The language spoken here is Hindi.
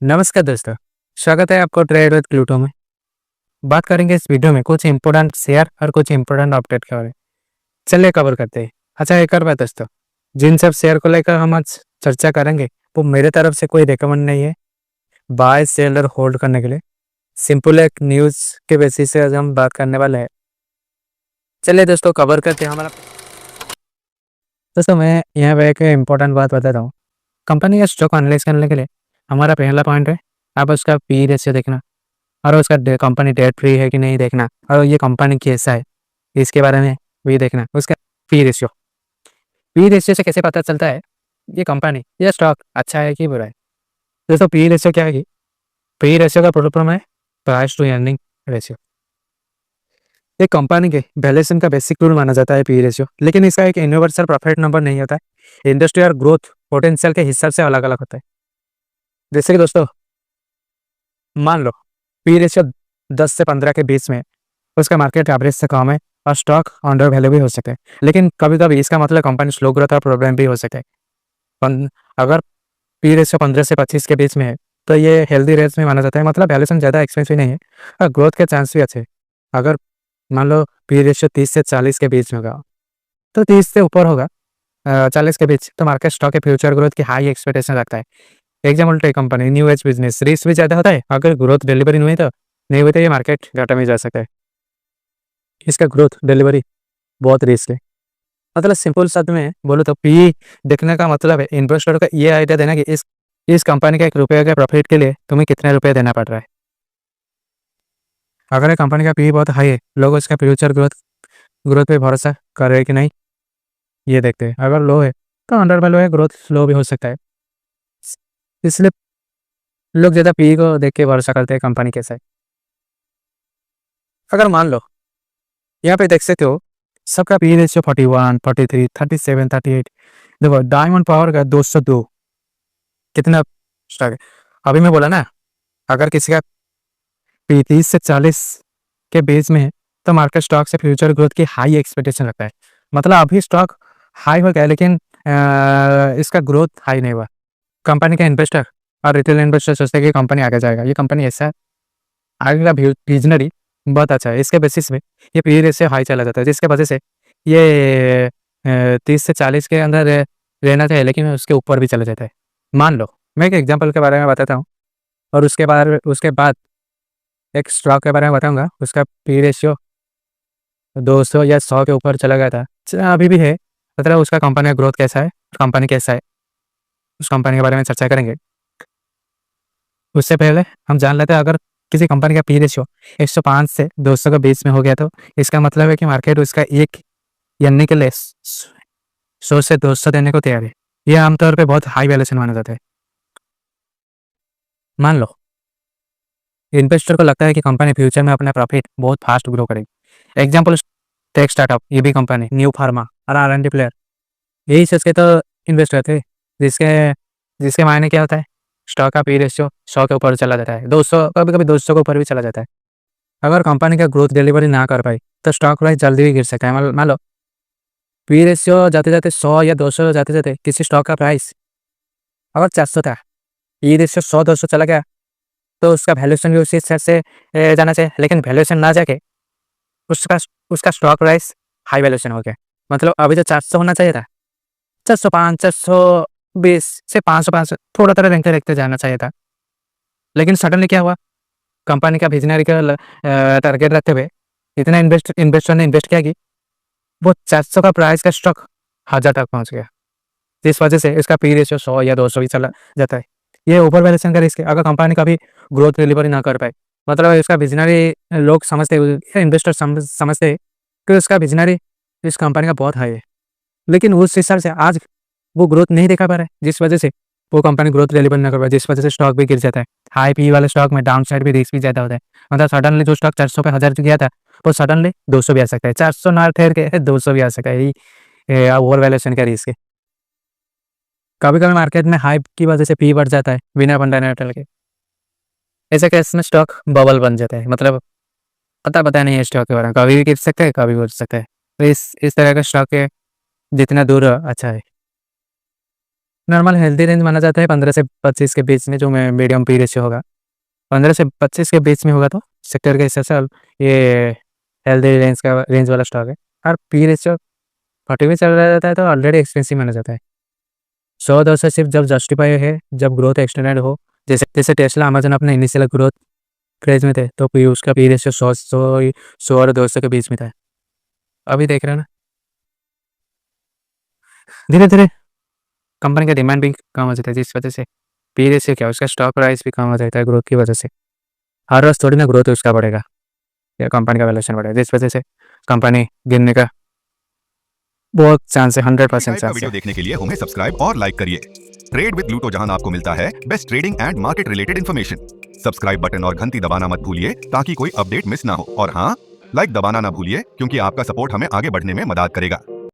नमस्कार दोस्तों, स्वागत है आपको ट्रेड विद प्लूटो में। बात करेंगे इस वीडियो में कुछ इंपॉर्टेंट शेयर और कुछ इंपॉर्टेंट अपडेट के बारे में। चलिए कवर करते हैं। अच्छा एक और बात दोस्तों, जिन सब शेयर को लेकर हम आज चर्चा करेंगे वो मेरे तरफ से कोई रिकमेंड नहीं है बाय सेल और होल्ड करने के लिए। सिंपल एक न्यूज़ के बेसिस से आज हम बात करने वाले हैं। चलिए दोस्तों कवर करते हैं हमारा। दोस्तों मैं यहाँ पे एक इम्पोर्टेंट बात बताता हूँ। कंपनी का स्टॉक एनालाइज करने के लिए हमारा पहला पॉइंट है, आप उसका पी रेशियो देखना और उसका कंपनी डेट फ्री है कि नहीं देखना, और ये कंपनी कैसा है इसके बारे में भी देखना। उसका पी रेशियो से कैसे पता चलता है ये कंपनी या स्टॉक अच्छा है कि बुरा है। दोस्तों पी रेशियो क्या है कि पी रेशियो का प्रोडक्ट फॉर्म है प्राइस टू अर्निंग रेशियो। एक कंपनी के वैल्यूएशन का बेसिक रूल माना जाता है पी रेशियो, लेकिन इसका एक यूनिवर्सल प्रॉफिट नंबर नहीं होता है। इंडस्ट्री और ग्रोथ पोटेंशियल के हिसाब से अलग अलग होता है। जैसे कि दोस्तों मान लो पी रेशियो 10 से 15 के बीच में, उसका मार्केट एवरेज से कम है और स्टॉक अंडर वैल्यू भी हो सकता है। लेकिन कभी कभी इसका मतलब कंपनी स्लो ग्रोथ और प्रॉब्लम भी हो सकता है। अगर पी रेशियो 15 से 25 के बीच में है तो ये हेल्दी रेंज में माना जाता है, मतलब वैल्यूएशन ज़्यादा एक्सपेंसिव नहीं है और ग्रोथ के चांस भी अच्छे हैं। अगर मान लो पी रेशियो 30 से 40 के बीच में होगा तो 30 से ऊपर होगा, 40 के बीच, तो मार्केट स्टॉक के फ्यूचर ग्रोथ की हाई एक्सपेक्टेशन रखता है। Example tech company new age business, risk भी ज़्यादा होता है। अगर ग्रोथ डिलीवरी नहीं हुई तो ये मार्केट घाटा में जा सकता है। इसका ग्रोथ डिलीवरी बहुत रिस्क है। मतलब सिंपल शब्द में बोलो तो पी देखने का मतलब है इन्वेस्टर को ये आइडिया देना कि इस कंपनी का 1 रुपये के प्रॉफिट के लिए तुम्हें कितने रुपये देना पड़ रहा है। अगर कंपनी का पी बहुत हाई है, लोग उसका फ्यूचर ग्रोथ ग्रोथ पे भरोसा कर रहे हैं कि नहीं ये देखते हैं। अगर लो है तो अंडर वैल्यू है, ग्रोथ स्लो भी हो सकता है, इसलिए लोग ज़्यादा पी को देख के भरोसा करते हैं कंपनी कैसा है। अगर मान लो यहाँ पे देख सकते हो सबका पी रेशियो 41, 43, 37, 38। देखो डायमंड पावर का 202 कितना स्टॉक है। अभी मैं बोला ना, अगर किसी का पी 30 से 40 के बीच में है तो मार्केट स्टॉक से फ्यूचर ग्रोथ की हाई एक्सपेक्टेशन रखता है। मतलब अभी स्टॉक हाई हो गया लेकिन इसका ग्रोथ हाई नहीं हुआ। कंपनी का इन्वेस्टर और रिटेल इन्वेस्टर सोचते हैं कि कंपनी आगे जाएगा, ये कंपनी ऐसा है, आगे का विजनरी बहुत अच्छा है। इसके बेसिस में ये पी रेशियो हाई चला जाता है, जिसके वजह से ये 30 से 40 के अंदर रहना चाहिए, लेकिन उसके ऊपर भी चला जाता है। मान लो मैं एक एग्जांपल के बारे में बताता हूँ और उसके बाद एक स्टॉक के बारे में बताऊंगा। उसका पी रेशियो 200 या 100 के ऊपर चला गया था, अभी भी है। मतलब उसका कंपनी का ग्रोथ कैसा है, कंपनी कैसा है, उस कंपनी के बारे में चर्चा करेंगे। उससे पहले हम जान लेते हैं, अगर किसी कंपनी का पी रेशियो 105 से 200 के बीच में हो गया तो इसका मतलब है कि मार्केट उसका एक यानी के लिए 100 से 200 देने को तैयार है। यह आमतौर पे बहुत हाई वैल्यूएशन माना जाता है। मान लो इन्वेस्टर को लगता है कि कंपनी फ्यूचर में अपना प्रॉफिट बहुत फास्ट ग्रो करेगी। एग्जाम्पल टेक स्टार्टअप, ये भी कंपनी, न्यू फार्मा और R&D प्लेयर, यही सोच के तो इन्वेस्टर थे। जिसके जिसके मायने क्या होता है, स्टॉक का पी रेशियो 100 के ऊपर चला जाता है, 200, कभी कभी 200 के ऊपर भी चला जाता है। अगर कंपनी का ग्रोथ डिलीवरी ना कर पाई तो स्टॉक प्राइस जल्दी भी गिर सकता है। मान लो पी रेशियो जाते जाते 100 या 200 जाते जाते किसी स्टॉक का प्राइस अगर 400 था, पी रेशियो 100-200 चला गया तो उसका वैल्यूएशन भी उसी हिसाब से जाना चाहिए। लेकिन वैल्यूएशन ना जाके उसका उसका स्टॉक प्राइस हाई वैल्यूएशन हो गया। मतलब अभी तो 400 होना चाहिए था, 405, 420 से 500 थोड़ा थोड़ा देखते देखते जाना चाहिए था। लेकिन सडनली क्या हुआ, कंपनी का विजनरी का टारगेट रखते हुए इतना इन्वेस्टर ने इन्वेस्ट किया कि वो 400 का प्राइस का स्टॉक 1000 तक पहुंच गया, जिस वजह से इसका पी रेशियो 100 या 200 भी चला जाता है। ये ओवर वैल्यूएशन का रिस्क है। अगर कंपनी कभी ग्रोथ डिलीवरी ना कर पाए, मतलब इसका विजनरी, लोग समझते, इन्वेस्टर समझते कि उसका विजनरी इस कंपनी का बहुत हाई है, लेकिन उस हिसाब से आज वो ग्रोथ नहीं देखा पा रहा है, जिस वजह से वो कंपनी ग्रोथ डिलीवर ना कर पाए, जिस वजह से स्टॉक भी गिर जाता है। हाई पी वाले स्टॉक में डाउन साइड भी रिस्क भी ज़्यादा होता है। मतलब सडनली जो स्टॉक 400 पे 1000 गया था वो सडनली 200 भी आ सकता है, 400 ना ठहर के 200 भी आ सकता है। यही ओवर वैल्यूएशन का रिस्क है। कभी कभी मार्केट में हाइप की वजह से पी बढ़ जाता है बिना फंडामेंटल के। ऐसे केस में स्टॉक बबल बन जाता है, मतलब पता नहीं है स्टॉक के बारे में, कभी भी गिर सकता है कभी बढ़ सकता है। तो इस तरह का स्टॉक है जितना दूर अच्छा है। नॉर्मल हेल्दी रेंज माना जाता है 15 से 25 के बीच में, जो में मीडियम पी रेशियो होगा 15 से 25 के बीच में होगा तो सेक्टर के हिसाब से ये हेल्दी रेंज वाला स्टॉक है। और पी रेशियो 40 में चल रहा जाता है तो ऑलरेडी एक्सपेंसिव माना जाता है। 100-200 सिर्फ जब जस्टिफाई है, जब ग्रोथ एक्सटेंडेड हो, जैसे जैसे टेस्ला अमेजन अपने इनिशियल ग्रोथ क्रेज में थे तो उसका पी रेशियो 100 और 200 के बीच में था। अभी देख रहे हैं ना, धीरे धीरे कंपनी का डिमांड भी कम हो जाता है, जिस वजह से पी रेशियो क्या उसका स्टॉक प्राइस भी कम हो जाता है ग्रोथ की वजह से। हर रोज थोड़ी ना ग्रोथ उसका बढ़ेगा या कंपनी का वैल्यूएशन बढ़ेगा, जिस वजह से कंपनी गिरने का बहुत चांस है, 100% चांस वीडियो है। देखने के लिए हमें सब्सक्राइब और लाइक करिए। ट्रेड विद प्लूटो, जहां आपको मिलता है best trading and market related information. Subscribe button और घंटी दबाना मत भूलिए ताकि कोई अपडेट मिस ना हो। और हाँ, लाइक दबाना ना भूलिए क्योंकि आपका सपोर्ट हमें आगे बढ़ने में मदद करेगा।